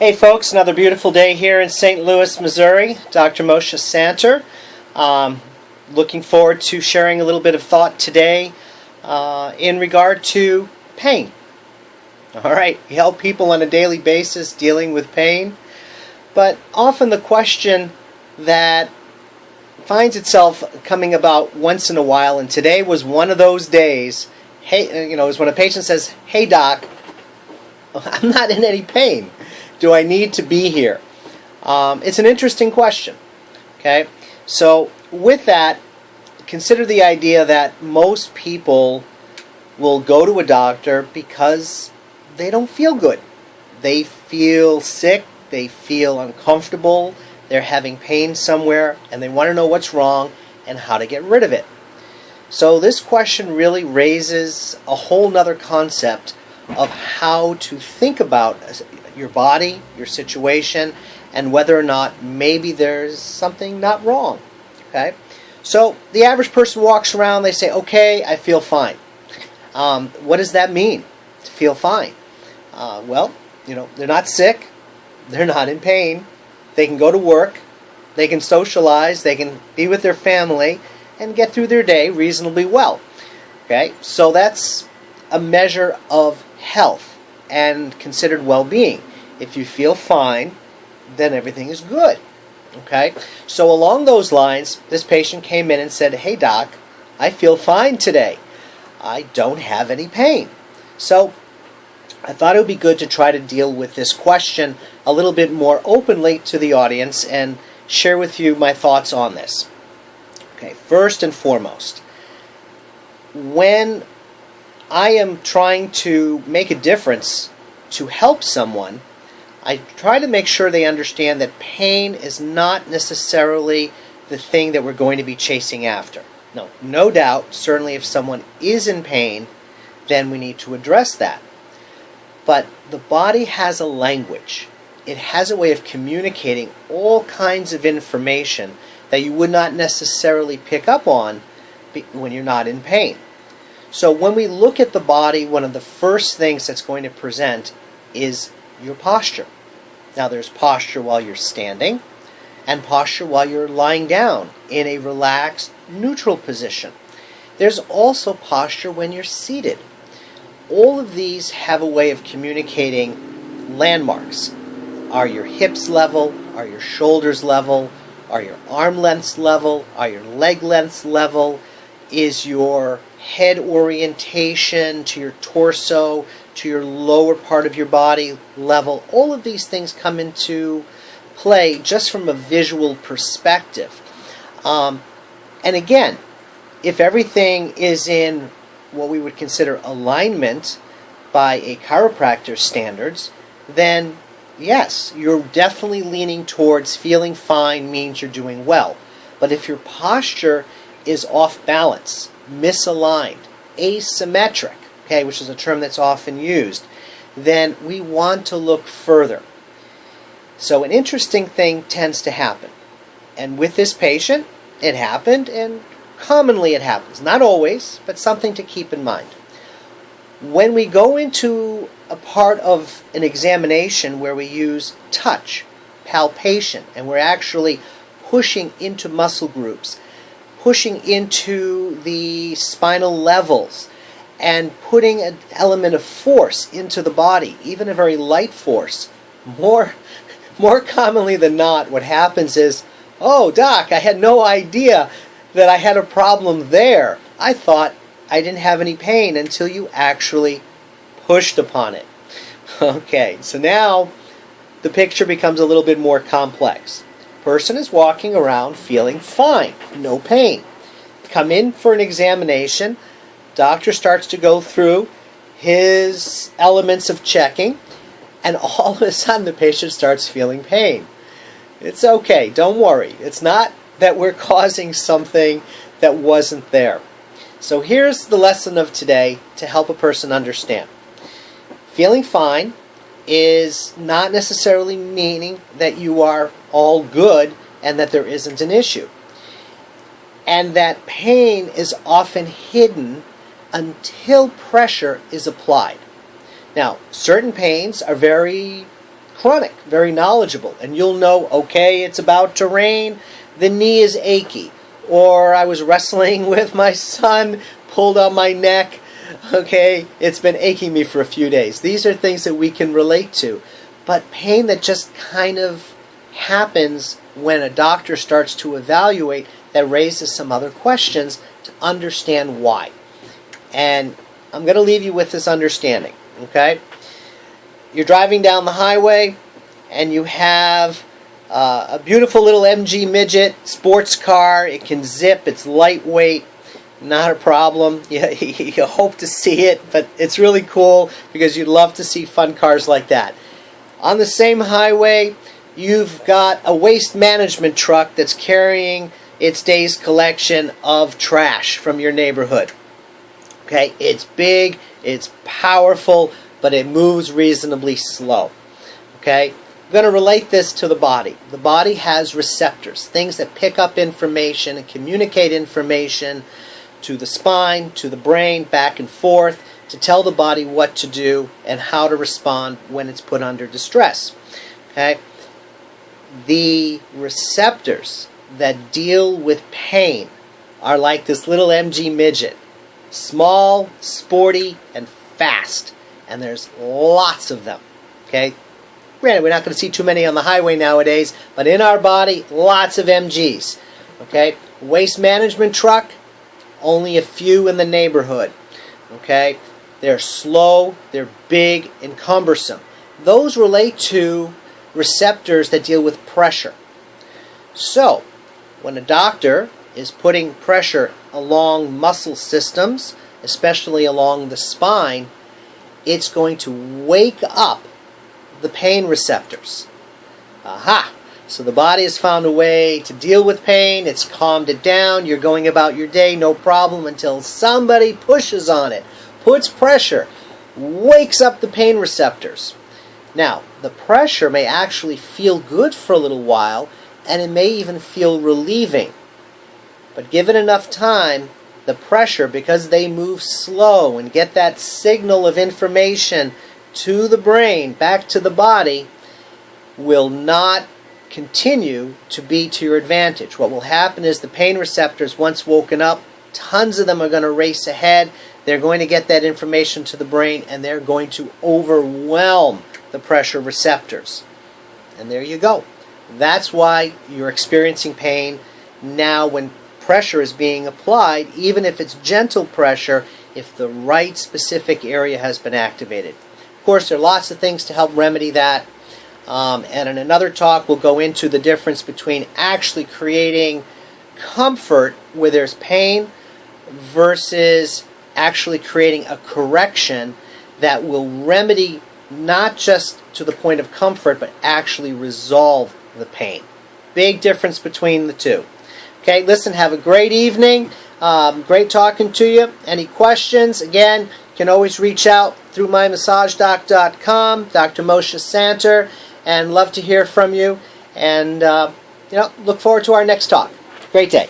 Hey folks, another beautiful day here in St. Louis, Missouri. Dr. Moshe Santer. Looking forward to sharing a little bit of thought today in regard to pain. Alright, we help people on a daily basis dealing with pain, but often the question that finds itself coming about once in a while, and today was one of those days, is when a patient says, "Hey doc, I'm not in any pain. Do I need to be here?" It's an interesting question. Okay, so with that, consider the idea that most people will go to a doctor because they don't feel good. They feel sick, they feel uncomfortable, they're having pain somewhere, and they want to know what's wrong and how to get rid of it. So this question really raises a whole nother concept of how to think about your body, your situation, and whether or not maybe there's something not wrong. Okay? So the average person walks around, they say, "Okay, I feel fine." What does that mean, to feel fine? They're not sick, they're not in pain, they can go to work, they can socialize, they can be with their family, and get through their day reasonably well. Okay? So that's a measure of health and considered well-being. If you feel fine, then everything is good. Okay? So along those lines, this patient came in and said, "Hey doc, I feel fine today. I don't have any pain." So I thought it would be good to try to deal with this question a little bit more openly to the audience and share with you my thoughts on this. Okay, first and foremost, when I am trying to make a difference to help someone, I try to make sure they understand that pain is not necessarily the thing that we're going to be chasing after. No doubt, certainly if someone is in pain, then we need to address that. But the body has a language. It has a way of communicating all kinds of information that you would not necessarily pick up on when you're not in pain. So when we look at the body, one of the first things that's going to present is your posture. Now there's posture while you're standing and posture while you're lying down in a relaxed, neutral position. There's also posture when you're seated. All of these have a way of communicating landmarks. Are your hips level? Are your shoulders level? Are your arm lengths level? Are your leg lengths level? Is your head orientation to your torso, to your lower part of your body level? All of these things come into play just from a visual perspective. And again, if everything is in what we would consider alignment by a chiropractor's standards, then yes, you're definitely leaning towards feeling fine means you're doing well. But if your posture is off balance, misaligned, asymmetric, okay, which is a term that's often used, then we want to look further. So an interesting thing tends to happen. And with this patient, it happened, and commonly it happens. Not always, but something to keep in mind. When we go into a part of an examination where we use touch, palpation, and we're actually pushing into muscle groups, pushing into the spinal levels, and putting an element of force into the body, even a very light force, more commonly than not, what happens is, "Oh, doc, I had no idea that I had a problem there. I thought I didn't have any pain," until you actually pushed upon it. Okay, so now the picture becomes a little bit more complex. Person is walking around feeling fine, no pain. Come in for an examination. Doctor starts to go through his elements of checking, and all of a sudden the patient starts feeling pain. It's okay, don't worry. It's not that we're causing something that wasn't there. So here's the lesson of today to help a person understand. Feeling fine is not necessarily meaning that you are all good and that there isn't an issue. And that pain is often hidden until pressure is applied. Now, certain pains are very chronic, very knowledgeable, and you'll know, okay, it's about to rain, the knee is achy, or I was wrestling with my son, pulled on my neck, okay, it's been aching me for a few days. These are things that we can relate to, but pain that just kind of happens when a doctor starts to evaluate that raises some other questions to understand why. And I'm going to leave you with this understanding, okay? You're driving down the highway and you have a beautiful little MG midget sports car. It can zip, it's lightweight, not a problem. You hope to see it, but it's really cool because you'd love to see fun cars like that. On the same highway, you've got a waste management truck that's carrying its day's collection of trash from your neighborhood. Okay, it's big, it's powerful, but it moves reasonably slow. Okay, I'm going to relate this to the body. The body has receptors, things that pick up information and communicate information to the spine, to the brain, back and forth, to tell the body what to do and how to respond when it's put under distress. Okay, the receptors that deal with pain are like this little MG midget. Small, sporty, and fast. And there's lots of them. Okay? Granted, we're not going to see too many on the highway nowadays, but in our body, lots of MGs. Okay? Waste management truck, only a few in the neighborhood. Okay? They're slow, they're big, and cumbersome. Those relate to receptors that deal with pressure. So, when a doctor is putting pressure along muscle systems, especially along the spine, it's going to wake up the pain receptors. Aha! So the body has found a way to deal with pain, it's calmed it down, you're going about your day, no problem, until somebody pushes on it, puts pressure, wakes up the pain receptors. Now, the pressure may actually feel good for a little while, and it may even feel relieving. But given enough time, the pressure, because they move slow and get that signal of information to the brain, back to the body, will not continue to be to your advantage. What will happen is the pain receptors, once woken up, tons of them are going to race ahead. They're going to get that information to the brain, and they're going to overwhelm the pressure receptors. And there you go. That's why you're experiencing pain now when pressure is being applied, even if it's gentle pressure, if the right specific area has been activated. Of course, there are lots of things to help remedy that. And in another talk, we'll go into the difference between actually creating comfort where there's pain versus actually creating a correction that will remedy not just to the point of comfort, but actually resolve the pain. Big difference between the two. Okay, listen, have a great evening. Great talking to you. Any questions? Again, you can always reach out through mymassagedoc.com, Dr. Moshe Santer, and love to hear from you. And, look forward to our next talk. Great day.